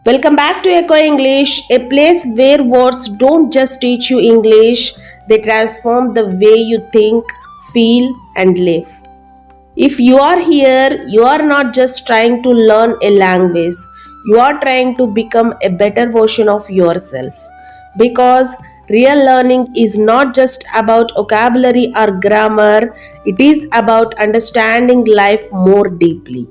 Welcome back to Echo English, a place where words don't just teach you English, they transform the way you think, feel, and live. If you are here, you are not just trying to learn a language, you are trying to become a better version of yourself. Because real learning is not just about vocabulary or grammar, it is about understanding life more deeply.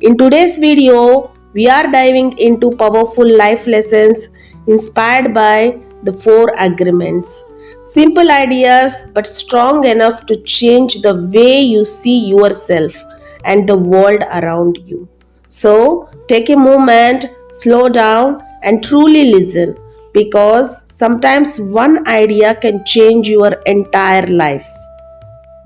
In today's video, we are diving into powerful life lessons inspired by the four agreements. Simple ideas, but strong enough to change the way you see yourself and the world around you. So, take a moment, slow down, and truly listen because sometimes one idea can change your entire life.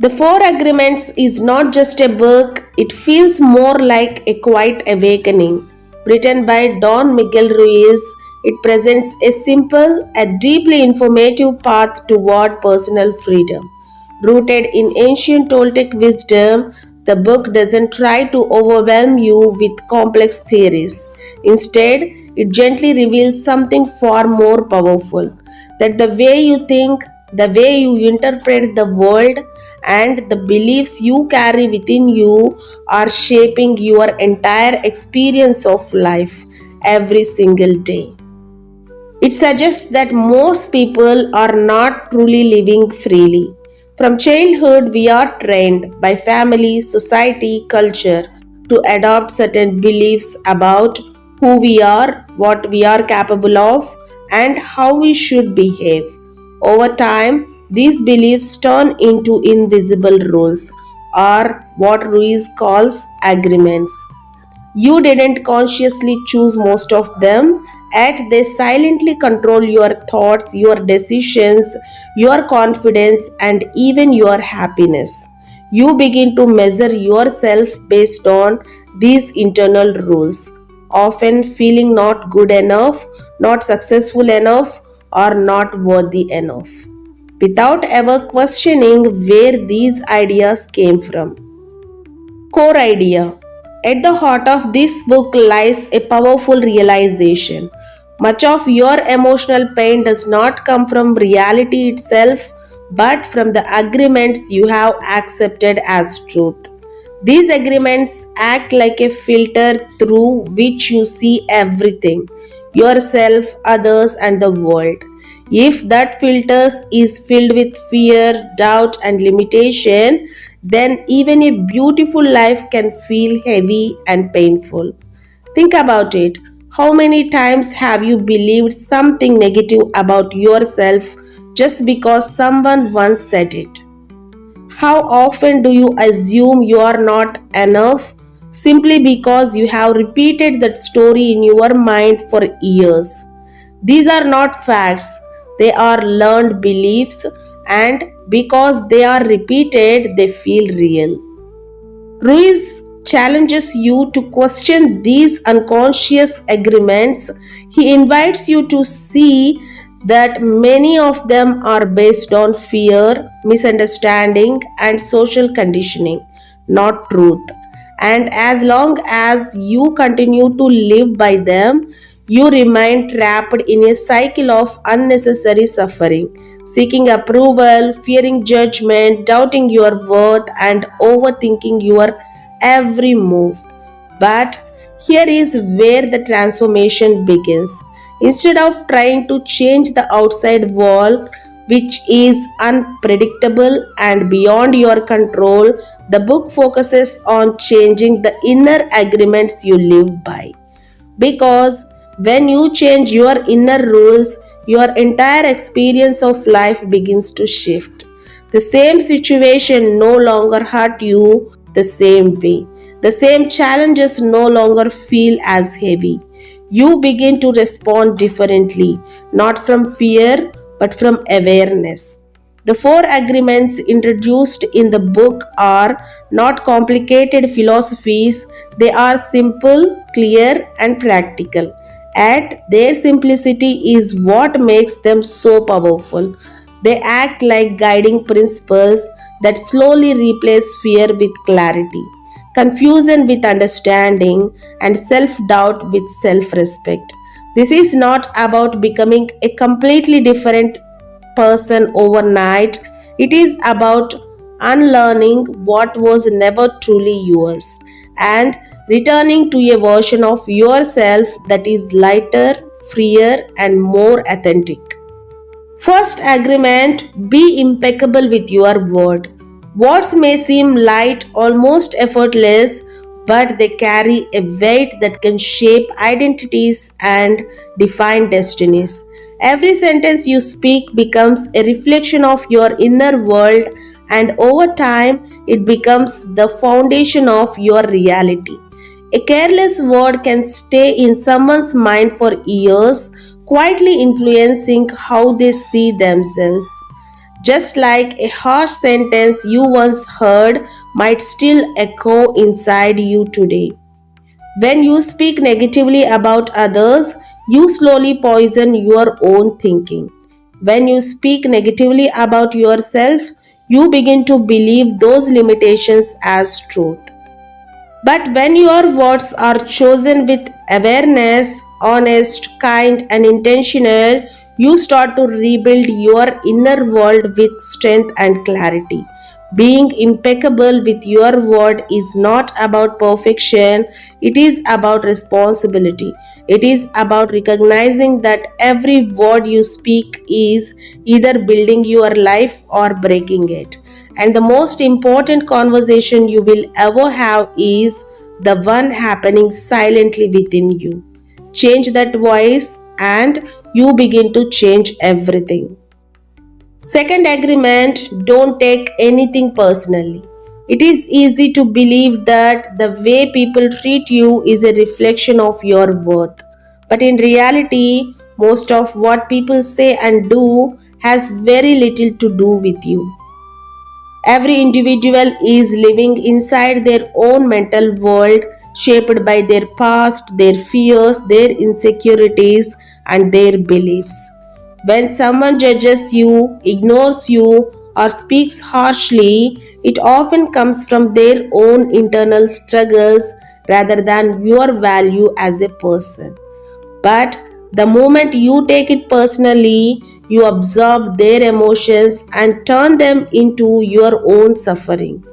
The Four Agreements is not just a book, it feels more like a quiet awakening. Written by Don Miguel Ruiz, it presents a simple and deeply informative path toward personal freedom. Rooted in ancient Toltec wisdom, the book doesn't try to overwhelm you with complex theories. Instead, it gently reveals something far more powerful that the way you think, the way you interpret the world, and the beliefs you carry within you are shaping your entire experience of life every single day. It suggests that most people are not truly living freely. From childhood, we are trained by family, society, culture to adopt certain beliefs about who we are, what we are capable of, and how we should behave. Over time, these beliefs turn into invisible rules, or what Ruiz calls agreements. You didn't consciously choose most of them, yet they silently control your thoughts, your decisions, your confidence, and even your happiness. You begin to measure yourself based on these internal rules, often feeling not good enough, not successful enough, or not worthy enough, without ever questioning where these ideas came from. Core idea. At the heart of this book lies a powerful realization. Much of your emotional pain does not come from reality itself, but from the agreements you have accepted as truth. These agreements act like a filter through which you see everything yourself, others, and the world. If that filter is filled with fear, doubt, and limitation, then even a beautiful life can feel heavy and painful. Think about it. How many times have you believed something negative about yourself just because someone once said it? How often do you assume you are not enough simply because you have repeated that story in your mind for years? These are not facts, they are learned beliefs, and because they are repeated, they feel real. Ruiz challenges you to question these unconscious agreements. He invites you to see that many of them are based on fear, misunderstanding, and social conditioning, not truth. And as long as you continue to live by them, you remain trapped in a cycle of unnecessary suffering, seeking approval, fearing judgment, doubting your worth, and overthinking your every move. But here is where the transformation begins. Instead of trying to change the outside world, which is unpredictable and beyond your control, the book focuses on changing the inner agreements you live by. Because when you change your inner rules, your entire experience of life begins to shift. The same situation no longer hurt you the same way. The same challenges no longer feel as heavy. You begin to respond differently, not from fear but from awareness. The four agreements introduced in the book are not complicated philosophies, they are simple, clear, and practical. Yet, their simplicity is what makes them so powerful. They act like guiding principles that slowly replace fear with clarity, confusion with understanding, and self doubt with self respect. This is not about becoming a completely different person overnight. It is about unlearning what was never truly yours and returning to a version of yourself that is lighter, freer, and more authentic. First agreement, be impeccable with your word. Words may seem light, almost effortless, but they carry a weight that can shape identities and define destinies. Every sentence you speak becomes a reflection of your inner world, and over time, it becomes the foundation of your reality. A careless word can stay in someone's mind for years, quietly influencing how they see themselves. Just like a harsh sentence you once heard might still echo inside you today. When you speak negatively about others, you slowly poison your own thinking. When you speak negatively about yourself, you begin to believe those limitations as truth. But when your words are chosen with awareness, honest, kind, and intentional, you start to rebuild your inner world with strength and clarity. Being impeccable with your word is not about perfection, it is about responsibility. It is about recognizing that every word you speak is either building your life or breaking it. And the most important conversation you will ever have is the one happening silently within you. Change that voice and you begin to change everything. Second agreement, don't take anything personally. It is easy to believe that the way people treat you is a reflection of your worth. But in reality, most of what people say and do has very little to do with you. Every individual is living inside their own mental world, shaped by their past, their fears, their insecurities, and their beliefs. When someone judges you, ignores you, or speaks harshly, it often comes from their own internal struggles rather than your value as a person. But the moment you take it personally, you absorb their emotions and turn them into your own suffering.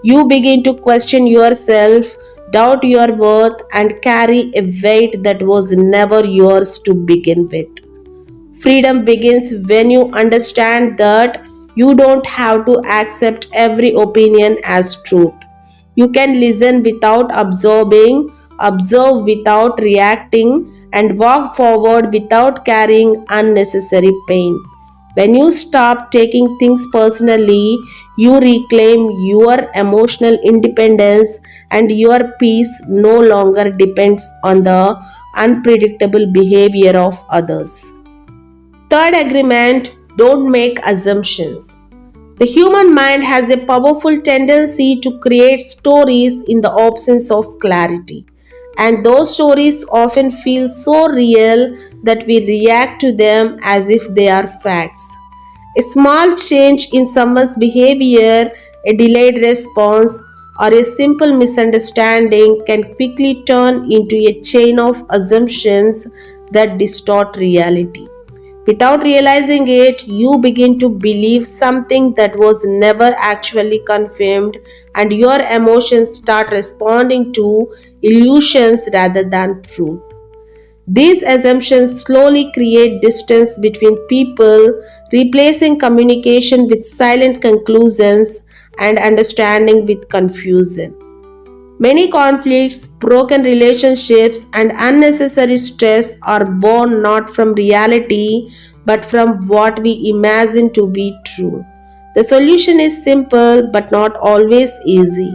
You begin to question yourself, doubt your worth, and carry a weight that was never yours to begin with. Freedom begins when you understand that you don't have to accept every opinion as truth. You can listen without absorbing, observe without reacting, and walk forward without carrying unnecessary pain. When you stop taking things personally, you reclaim your emotional independence, and your peace no longer depends on the unpredictable behavior of others. Third agreement, don't make assumptions. The human mind has a powerful tendency to create stories in the absence of clarity. And those stories often feel so real that we react to them as if they are facts. A small change in someone's behavior, a delayed response, or a simple misunderstanding can quickly turn into a chain of assumptions that distort reality. Without realizing it, you begin to believe something that was never actually confirmed, and your emotions start responding to illusions rather than truth. These assumptions slowly create distance between people, replacing communication with silent conclusions and understanding with confusion. Many conflicts, broken relationships, and unnecessary stress are born not from reality but from what we imagine to be true. The solution is simple but not always easy.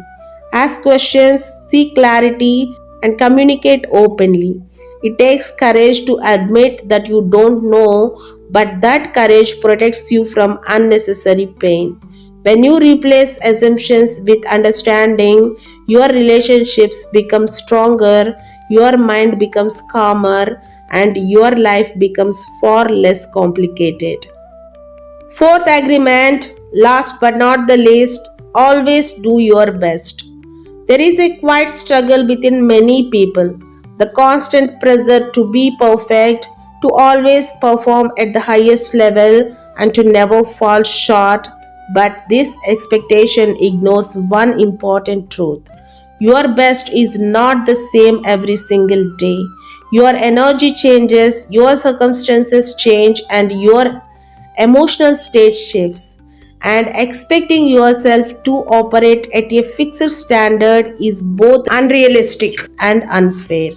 Ask questions, seek clarity, and communicate openly. It takes courage to admit that you don't know, but that courage protects you from unnecessary pain. When you replace assumptions with understanding, your relationships become stronger, your mind becomes calmer, and your life becomes far less complicated. Fourth agreement, last but not the least, always do your best. There is a quiet struggle within many people. The constant pressure to be perfect, to always perform at the highest level, and to never fall short. But this expectation ignores one important truth. Your best is not the same every single day. Your energy changes, your circumstances change, and your emotional state shifts. And expecting yourself to operate at a fixed standard is both unrealistic and unfair.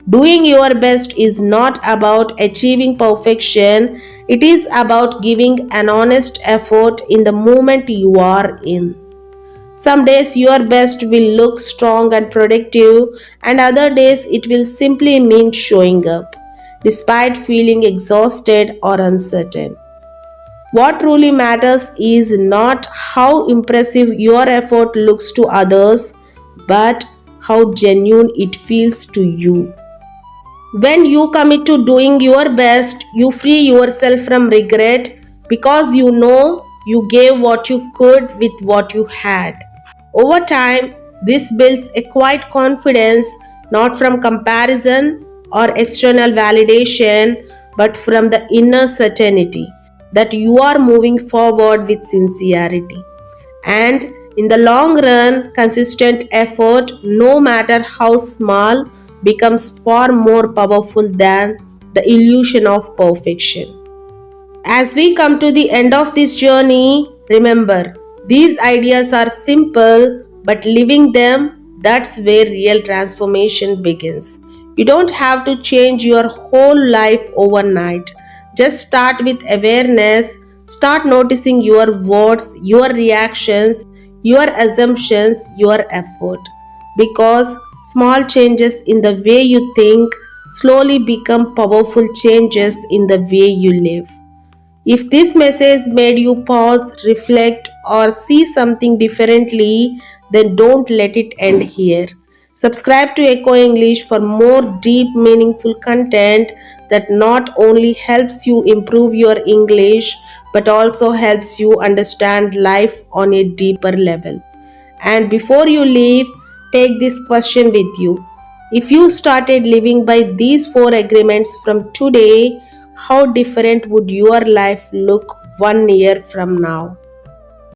Doing your best is not about achieving perfection, it is about giving an honest effort in the moment you are in. Some days your best will look strong and productive, and other days it will simply mean showing up, despite feeling exhausted or uncertain. What truly matters is not how impressive your effort looks to others, but how genuine it feels to you. When you commit to doing your best, you free yourself from regret because you know you gave what you could with what you had. Over time, this builds a quiet confidence not from comparison or external validation but from the inner certainty that you are moving forward with sincerity. And in the long run, consistent effort, no matter how small, becomes far more powerful than the illusion of perfection. As we come to the end of this journey, remember these ideas are simple, but living them, that's where real transformation begins. You don't have to change your whole life overnight. Just start with awareness, start noticing your words, your reactions, your assumptions, your effort. Because small changes in the way you think slowly become powerful changes in the way you live. If this message made you pause, reflect, or see something differently, then don't let it end here. Subscribe to Echo English for more deep, meaningful content that not only helps you improve your English but also helps you understand life on a deeper level. And before you leave, take this question with you. If you started living by these four agreements from today, how different would your life look 1 year from now?